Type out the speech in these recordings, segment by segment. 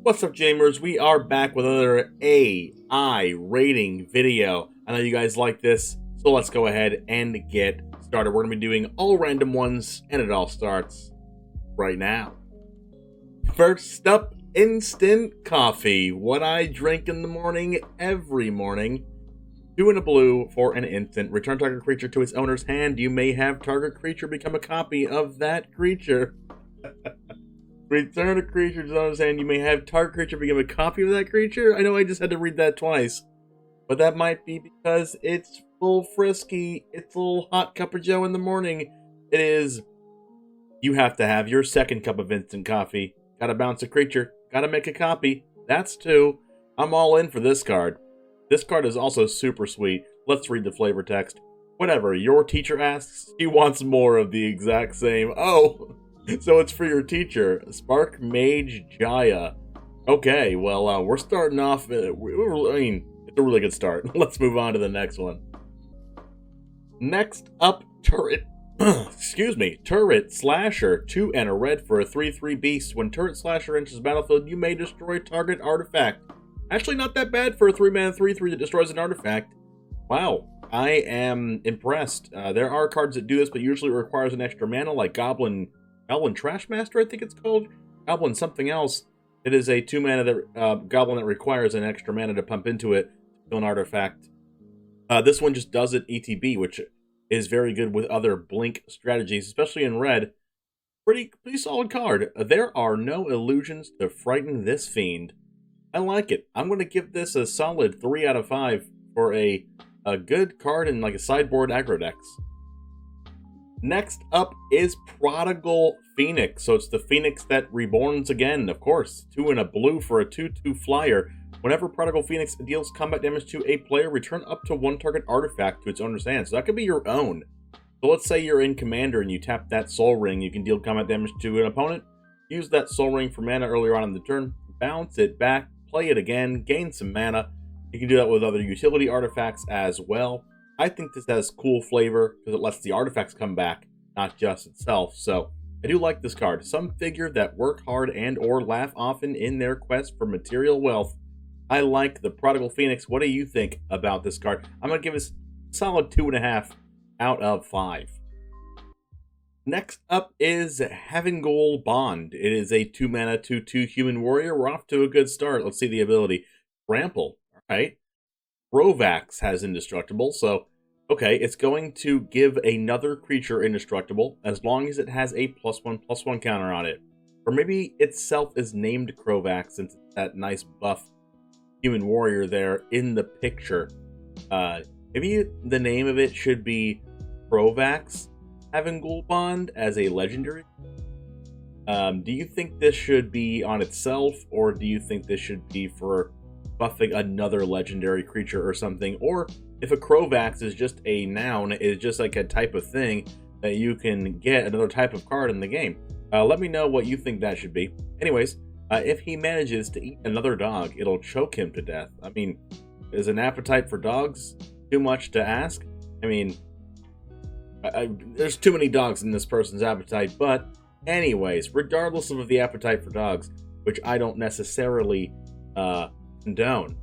What's up, gamers? We are back with another AI rating video. I know you guys like this, so let's go ahead and get started. We're going to be doing all random ones, and it all starts right now. First up, instant coffee. What I drink in the morning, every morning. 2 and a blue for an instant. Return target creature to its owner's hand. You may have target creature become a copy of that creature. Return a creature to its owner's hand. You may have target creature become a copy of that creature. I know I just had to read that twice, but that might be because it's full frisky. It's a little hot cup of joe in the morning. It is. You have to have your second cup of instant coffee. Gotta bounce a creature. Gotta make a copy. That's 2. I'm all in for this card. This card is also super sweet. Let's read the flavor text. Whatever your teacher asks, she wants more of the exact same. Oh, so it's for your teacher. Spark Mage Jaya. Okay, well, we're starting off. I mean, it's a really good start. Let's move on to the next one. Next up, Turret. Excuse me. Turret Slasher. 2 and a red for a 3/3 beast. When Turret Slasher enters the battlefield, you may destroy target artifact. Actually, not that bad for a 3-mana 3/3 that destroys an artifact. Wow, I am impressed. There are cards that do this, but usually it requires an extra mana, like Goblin Trashmaster, I think it's called. Goblin something else. It is a 2-mana that Goblin that requires an extra mana to pump into it to kill an artifact. This one just does it ETB, which is very good with other blink strategies, especially in red. Pretty solid card. There are no illusions to frighten this fiend. I like it. I'm going to give this a solid 3 out of 5 for a good card in like a sideboard aggro decks. Next up is Prodigal Phoenix. So it's the Phoenix that reborns again, of course. 2 and a blue for a 2/2 flyer. Whenever Prodigal Phoenix deals combat damage to a player, return up to 1 target artifact to its owner's hand. So that could be your own. So let's say you're in Commander and you tap that Soul Ring. You can deal combat damage to an opponent. Use that Soul Ring for mana earlier on in the turn. Bounce it back. Play it again, gain some mana. You can do that with other utility artifacts as well. I think this has cool flavor because it lets the artifacts come back, not just itself. So I do like this card. Some figure that work hard and or laugh often in their quest for material wealth. I like the Prodigal Phoenix. What do you think about this card? I'm going to give this a solid 2.5 out of 5. Next up is Havengul Bond. It is a 2-mana 2/2 human warrior. We're off to a good start. Let's see the ability. Trample. All right. Rovax has indestructible, so okay, it's going to give another creature indestructible as long as it has a +1/+1 counter on it. Or maybe itself is named Crovax since it's that nice buff human warrior there in the picture. Maybe the name of it should be Crovax Havengul Bond as a legendary. Do you think this should be on itself, or do you think this should be for buffing another legendary creature or something? Or if a Crovax is just a noun, is just like a type of thing that you can get another type of card in the game? Let me know what you think that should be. Anyways, if he manages to eat another dog, it'll choke him to death. I mean, is an appetite for dogs too much to ask? I mean, there's too many dogs in this person's appetite, but anyways, regardless of the appetite for dogs, which I don't necessarily condone,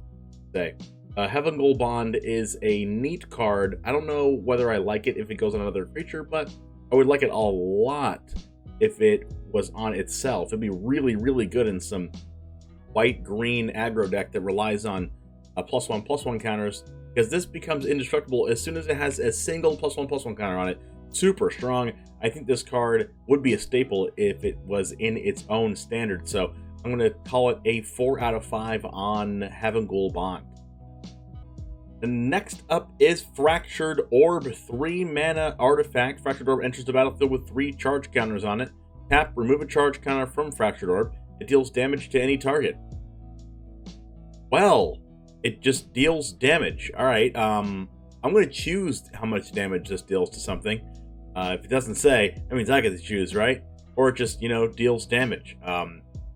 say, Havengul Bond is a neat card. I don't know whether I like it if it goes on another creature, but I would like it a lot if it was on itself. It'd be really, really good in some white-green aggro deck that relies on +1/+1 counters, because this becomes indestructible as soon as it has a single +1/+1 counter on it. Super strong. I think this card would be a staple if it was in its own standard. So I'm going to call it a 4 out of 5 on Havengul Bond. The next up is Fractured Orb. 3-mana artifact. Fractured Orb enters the battlefield with 3 charge counters on it. Tap, remove a charge counter from Fractured Orb. It deals damage to any target. Well, it just deals damage. Alright, I'm going to choose how much damage this deals to something. If it doesn't say, that means I get to choose, right? Or it just, deals damage.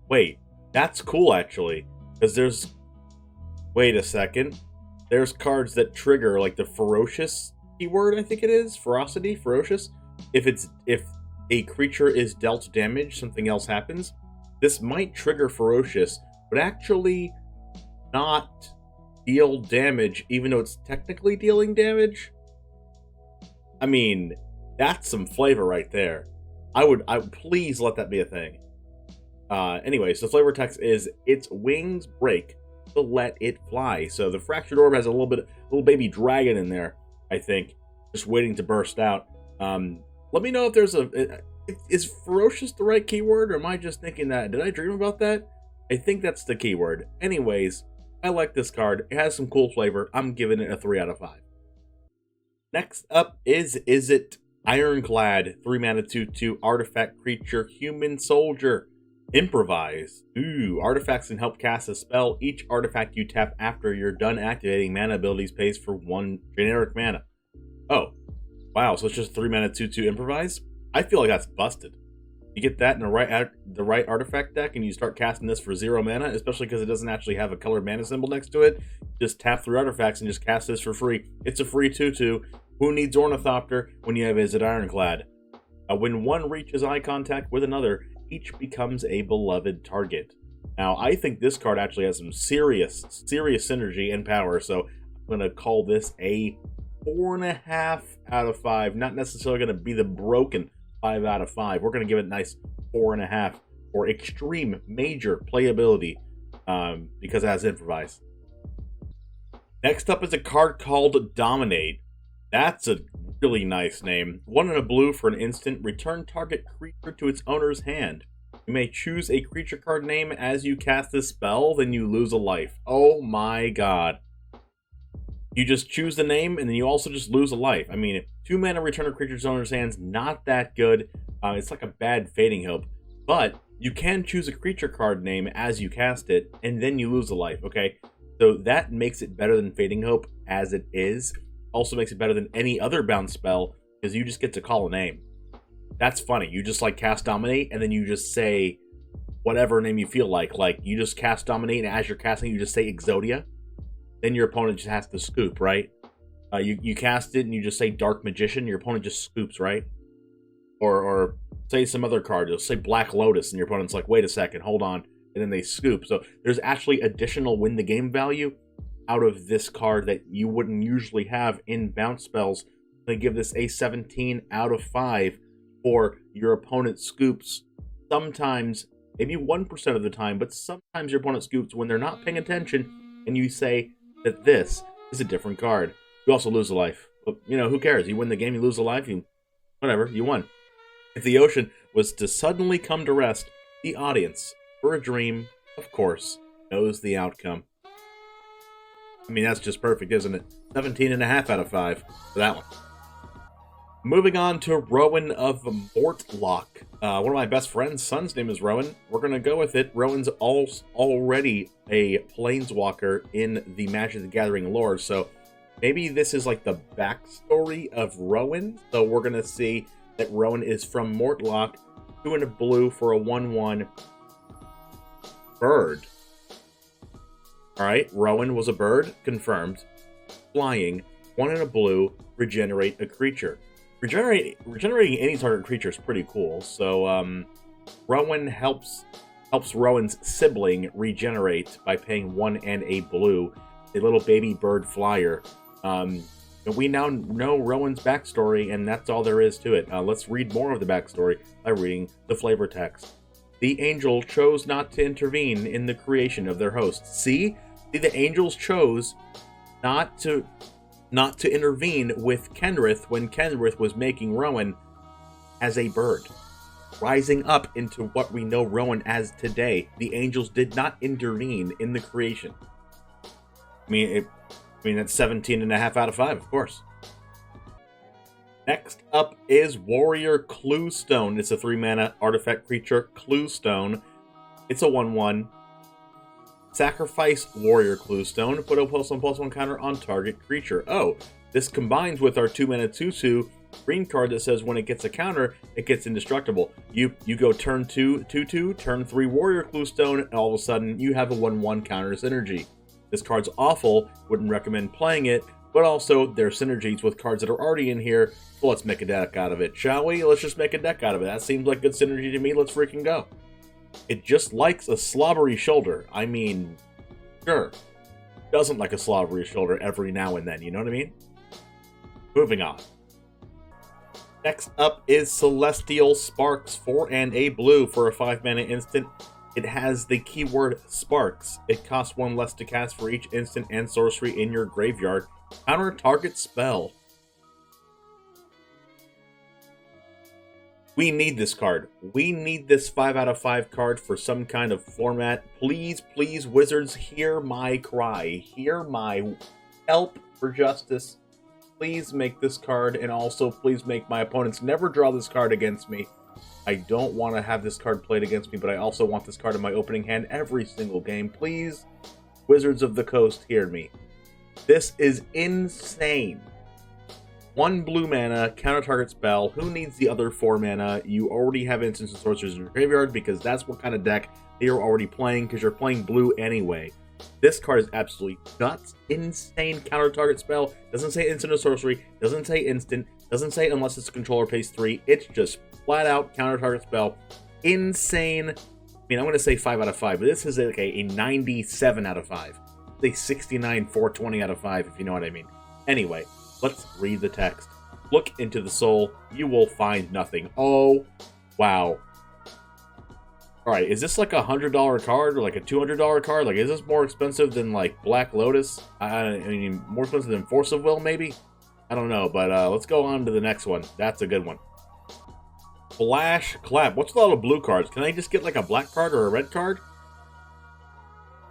Wait, that's cool, actually. Because there's... Wait a second. There's cards that trigger, like the Ferocious keyword, I think it is? Ferocity? Ferocious? If a creature is dealt damage, something else happens. This might trigger Ferocious would actually not deal damage, even though it's technically dealing damage. I mean, that's some flavor right there. I would please let that be a thing. Anyways, the flavor text is, its wings break to let it fly. So the Fractured Orb has a little baby dragon in there, I think, just waiting to burst out. Let me know if there's is ferocious the right keyword, or am I just thinking that? Did I dream about that? I think that's the keyword. Anyways, I like this card. It has some cool flavor. I'm giving it a 3 out of 5. Next up is It Ironclad, 3 mana 2/2 artifact creature, human soldier. Improvise. Ooh, artifacts can help cast a spell. Each artifact you tap after you're done activating mana abilities pays for 1 generic mana. Oh, wow, so it's just 3 mana 2/2 improvise? I feel like that's busted. You get that in the right artifact deck and you start casting this for 0 mana, especially because it doesn't actually have a colored mana symbol next to it. Just tap 3 artifacts and just cast this for free. It's a free 2/2. Who needs Ornithopter when you have It Ironclad? When one reaches eye contact with another, each becomes a beloved target. Now, I think this card actually has some serious synergy and power, so I'm going to call this a 4.5 out of 5. Not necessarily going to be the broken 5 out of 5. We're going to give it a nice 4.5 for extreme major playability, because it has Improvise. Next up is a card called Dominate. That's a really nice name. 1 and a blue for an instant. Return target creature to its owner's hand. You may choose a creature card name as you cast this spell, then you lose a life. Oh my god. You just choose the name, and then you also just lose a life. I mean, 2 mana return a creature's owner's hand's not that good. It's like a bad Fading Hope. But you can choose a creature card name as you cast it, and then you lose a life, okay? So that makes it better than Fading Hope as it is. Also makes it better than any other bounce spell, because you just get to call a name. That's funny. You just like cast Dominate, and then you just say whatever name you feel like. Like, you just cast Dominate, and as you're casting, you just say Exodia. Then your opponent just has to scoop, right? You cast it, and you just say Dark Magician, your opponent just scoops, right? Or say some other card. You'll say Black Lotus, and your opponent's like, wait a second, hold on. And then they scoop. So there's actually additional win the game value out of this card that you wouldn't usually have in bounce spells. They give this a 17 out of 5 for your opponent scoops. Sometimes, maybe 1% of the time, but sometimes your opponent scoops when they're not paying attention, and you say that this is a different card. You also lose a life. But, you know, who cares? You win the game, you lose a life, whatever, you won. If the ocean was to suddenly come to rest, the audience, for a dream, of course, knows the outcome. I mean, that's just perfect, isn't it? 17.5 out of 5 for that one. Moving on to Rowan of Mortlock. One of my best friend's son's name is Rowan. We're going to go with it. Rowan's already a planeswalker in the Magic the Gathering lore, so maybe this is like the backstory of Rowan. So we're going to see that Rowan is from Mortlock, 2 and a blue for a 1/1 bird. Alright, Rowan was a bird, confirmed. Flying, 1 and a blue, regenerate a creature. Regenerating any target creature is pretty cool, so Rowan helps Rowan's sibling regenerate by paying 1 and a blue, a little baby bird flyer. And we now know Rowan's backstory, and that's all there is to it. Let's read more of the backstory by reading the flavor text. The angel chose not to intervene in the creation of their host. See, the angels chose not to intervene with Kenrith when Kenrith was making Rowan as a bird. Rising up into what we know Rowan as today, the angels did not intervene in the creation. I mean, that's 17.5 out of 5, of course. Next up is Warrior Cluestone. It's a 3-mana artifact creature, Cluestone. It's a 1/1. Sacrifice Warrior Cluestone. Put a +1/+1 counter on target creature. Oh, this combines with our 2-mana 2/2 green card that says when it gets a counter, it gets indestructible. You go turn 2, 2/2, turn 3 Warrior Cluestone, and all of a sudden you have a 1/1 counter synergy. This card's awful, wouldn't recommend playing it, but also there are synergies with cards that are already in here, so let's make a deck out of it, shall we? Let's just make a deck out of it. That seems like good synergy to me, let's freaking go. It just likes a slobbery shoulder. I mean, sure. Doesn't like a slobbery shoulder every now and then, you know what I mean? Moving on. Next up is Celestial Sparks, 4 and a blue for a 5-mana instant. It has the keyword Sparks. It costs 1 less to cast for each instant and sorcery in your graveyard. Counter target spell. We need this card. We need this 5 out of 5 card for some kind of format. Please, please, Wizards, hear my cry. Hear my help for justice. Please make this card, and also please make my opponents never draw this card against me. I don't want to have this card played against me, but I also want this card in my opening hand every single game. Please, Wizards of the Coast, hear me. This is insane. 1 blue mana, counter target spell. Who needs the other 4 mana? You already have instants and sorcerers in your graveyard because that's what kind of deck you're already playing, because you're playing blue anyway. This card is absolutely nuts. Insane counter target spell. Doesn't say instant or sorcery. Doesn't say instant. Doesn't say unless it's a controller pays 3. It's just flat out counter target spell. Insane. I mean, I'm going to say 5 out of 5, but this is like a 97 out of 5. It's a 69, 420 out of 5, if you know what I mean. Anyway, let's read the text. Look into the soul. You will find nothing. Oh, wow. Alright, is this like a $100 card or like a $200 card? Like, is this more expensive than like Black Lotus? I mean, more expensive than Force of Will, maybe? I don't know, but let's go on to the next one. That's a good one. Flash Clap. What's with all the blue cards? Can I just get like a black card or a red card?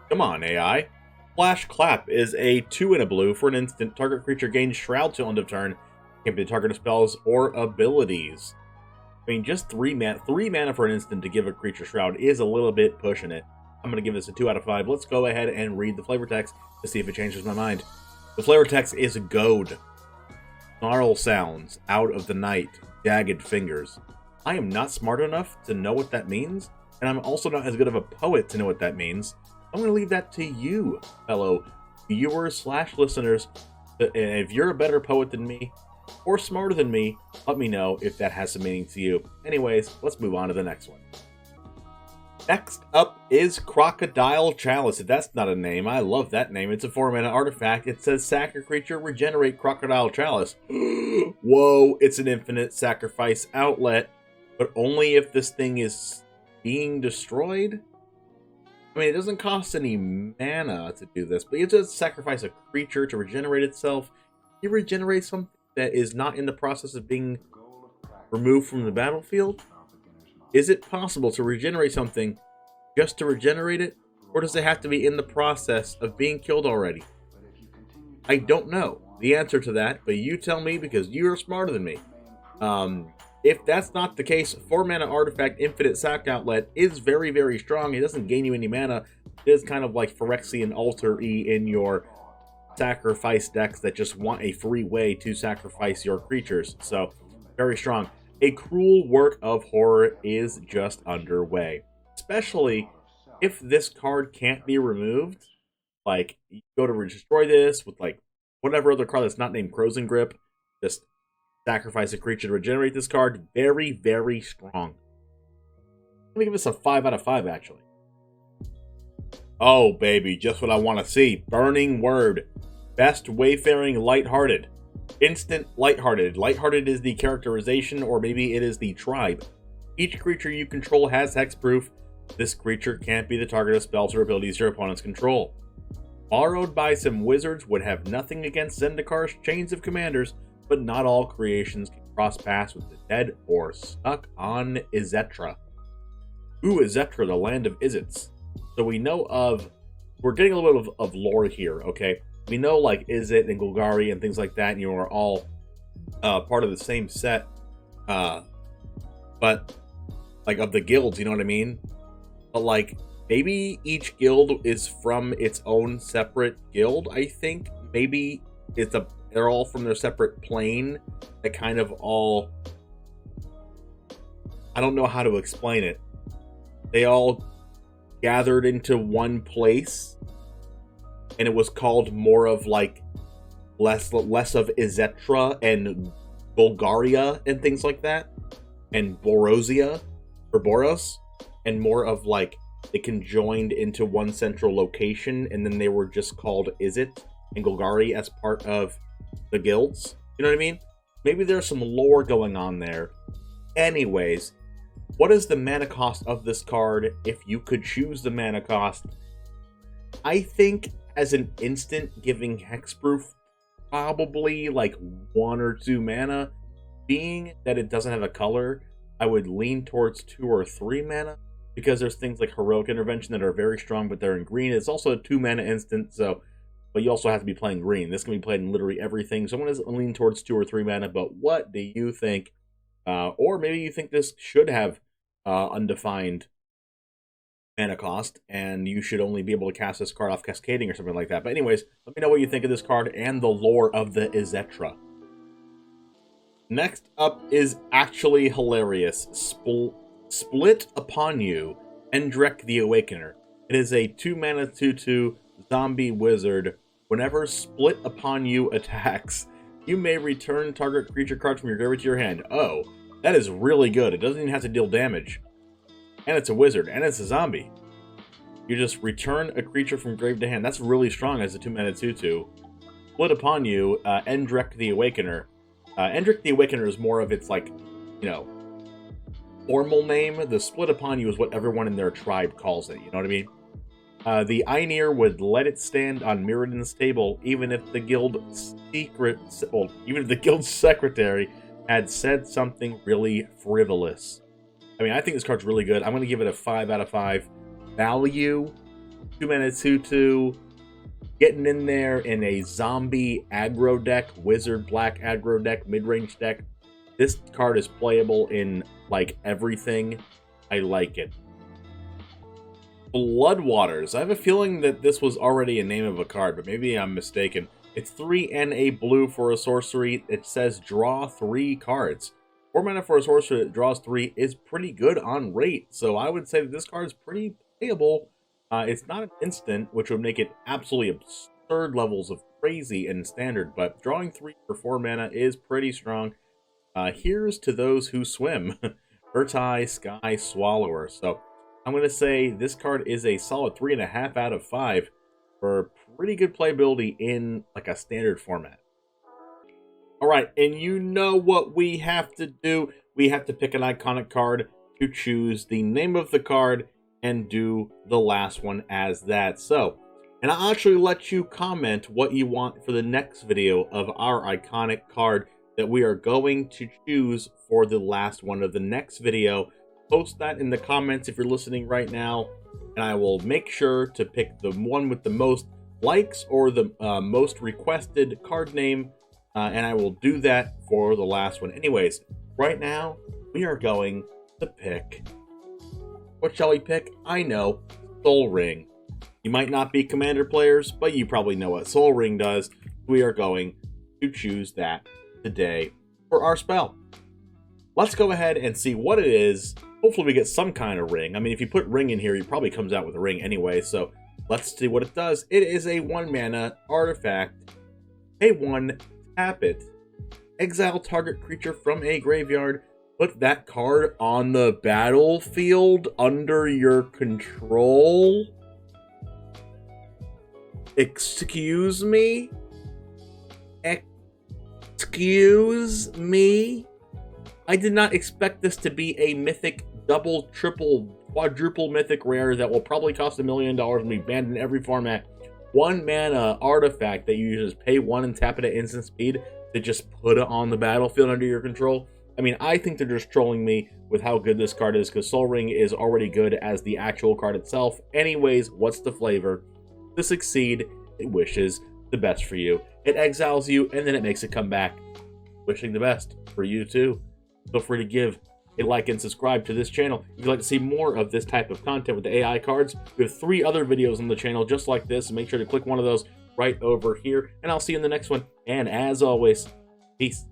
Come on, AI. Flash Clap is a 2 and a blue for an instant. Target creature gains Shroud till end of turn. Can be the target of spells or abilities. I mean, just 3 mana for an instant to give a creature Shroud is a little bit pushing it. I'm going to give this a 2 out of 5. Let's go ahead and read the flavor text to see if it changes my mind. The flavor text is Goad. Snarl sounds out of the night, jagged fingers. I am not smart enough to know what that means, and I'm also not as good of a poet to know what that means. I'm going to leave that to you, fellow viewers/listeners. If you're a better poet than me, or smarter than me, let me know if that has some meaning to you. Anyways, let's move on to the next one. Next up is Crocodile Chalice. If that's not a name, I love that name. It's a 4-mana artifact. It says sack a creature, regenerate Crocodile Chalice. Whoa, it's an infinite sacrifice outlet, but only if this thing is being destroyed? I mean, it doesn't cost any mana to do this, but you just sacrifice a creature to regenerate itself. You regenerate something that is not in the process of being removed from the battlefield? Is it possible to regenerate something just to regenerate it? Or does it have to be in the process of being killed already? I don't know the answer to that, but you tell me because you're smarter than me. If that's not the case, 4-mana artifact infinite sack outlet is very, very strong. It doesn't gain you any mana. It is kind of like Phyrexian Alter-y in your sacrifice decks that just want a free way to sacrifice your creatures. So, very strong. A cruel work of horror is just underway. Especially if this card can't be removed. Like, you go to destroy this with, like, whatever other card that's not named Frozen Grip. Just sacrifice a creature to regenerate this card. Very, very strong. Let me give this a 5 out of 5, actually. Oh, baby, just what I want to see. Burning Word. Best Wayfaring Lighthearted. Instant Lighthearted. Lighthearted is the characterization, or maybe it is the tribe. Each creature you control has hexproof. This creature can't be the target of spells or abilities your opponents control. Borrowed by some wizards would have nothing against Zendikar's chains of commanders, but not all creations can cross paths with the dead or stuck on Izetra. Ooh, Izetra, the land of Izzets. So we know of... We're getting a little bit of lore here, okay? We know, like, Izzet and Golgari and things like that, and you are all part of the same set. But, like, of the guilds, you know what I mean? But, like, maybe each guild is from its own separate guild, I think. Maybe they're all from their separate plane that kind of all... I don't know how to explain it. They all gathered into one place, and it was called more of like less of Izetra and Bulgaria and things like that, and Borosia or Boros, and more of like they conjoined into one central location, and then they were just called Izzet and Golgari as part of the guilds. You know what I mean? Maybe there's some lore going on there. Anyways, what is the mana cost of this card if you could choose the mana cost? I think as an instant giving hexproof, probably like 1 or 2 mana. Being that it doesn't have a color, I would lean towards 2 or 3 mana, because there's things like Heroic Intervention that are very strong, but they're in green. It's also a 2 mana instant, so, but you also have to be playing green. This can be played in literally everything, so I'm going to lean towards 2 or 3 mana, but what do you think? Or maybe you think this should have undefined mana cost, and you should only be able to cast this card off Cascading or something like that. But anyways, let me know what you think of this card and the lore of the Izzetra. Next up is actually hilarious. Split Upon You, Endrek the Awakener. It is a 2-mana 2/2 zombie wizard. Whenever Split Upon You attacks, you may return target creature card from your graveyard to your hand. Oh, that is really good. It doesn't even have to deal damage. And it's a wizard, and it's a zombie. You just return a creature from grave to hand. That's really strong as a 2-mana 2/2. Split Upon You, Endrek the Awakener. Endrek the Awakener is more of its, like, you know, formal name. The Split Upon You is what everyone in their tribe calls it, you know what I mean? The Einir would let it stand on Mirrodin's table, even if the guild secretary had said something really frivolous. I mean, I think this card's really good. I'm going to give it a 5 out of 5. Value, 2-mana 2/2. Getting in there in a zombie aggro deck, wizard black aggro deck, mid-range deck. This card is playable in, like, everything. I like it. Bloodwaters. I have a feeling that this was already a name of a card, but maybe I'm mistaken. It's 3 and a blue for a sorcery. It says draw 3 cards. 4 mana for a sorcery that draws 3 is pretty good on rate, so I would say that this card is pretty playable. It's not an instant, which would make it absolutely absurd levels of crazy in standard, but drawing 3 for 4 mana is pretty strong. Here's to those who swim. Urtai Sky Swallower. So I'm going to say this card is a solid 3.5 out of 5 for pretty good playability in like a standard format. Alright, and you know what we have to do. We have to pick an iconic card to choose the name of the card and do the last one as that. So, and I'll actually let you comment what you want for the next video of our iconic card that we are going to choose for the last one of the next video. Post that in the comments if you're listening right now, and I will make sure to pick the one with the most likes or the most requested card name, and I will do that for the last one. Anyways, right now, we are going to pick... What shall we pick? I know, Sol Ring. You might not be Commander players, but you probably know what Sol Ring does. We are going to choose that today for our spell. Let's go ahead and see what it is. Hopefully we get some kind of ring. I mean, if you put ring in here, it probably comes out with a ring anyway, so let's see what it does. It is a 1-mana artifact. Pay 1, tap it. Exile target creature from a graveyard. Put that card on the battlefield under your control. Excuse me? Excuse me? I did not expect this to be a mythic, double, triple, quadruple mythic rare that will probably cost $1 million and be banned in every format. 1-mana artifact that you just pay 1 and tap it at instant speed to just put it on the battlefield under your control. I mean, I think they're just trolling me with how good this card is, because Sol Ring is already good as the actual card itself. Anyways, what's the flavor? To succeed, it wishes the best for you. It exiles you, and then it makes it come back. Wishing the best for you too. Feel free to give a like and subscribe to this channel if you'd like to see more of this type of content with the AI cards. We have 3 other videos on the channel just like this, and make sure to click one of those right over here. And I'll see you in the next one. And as always, peace.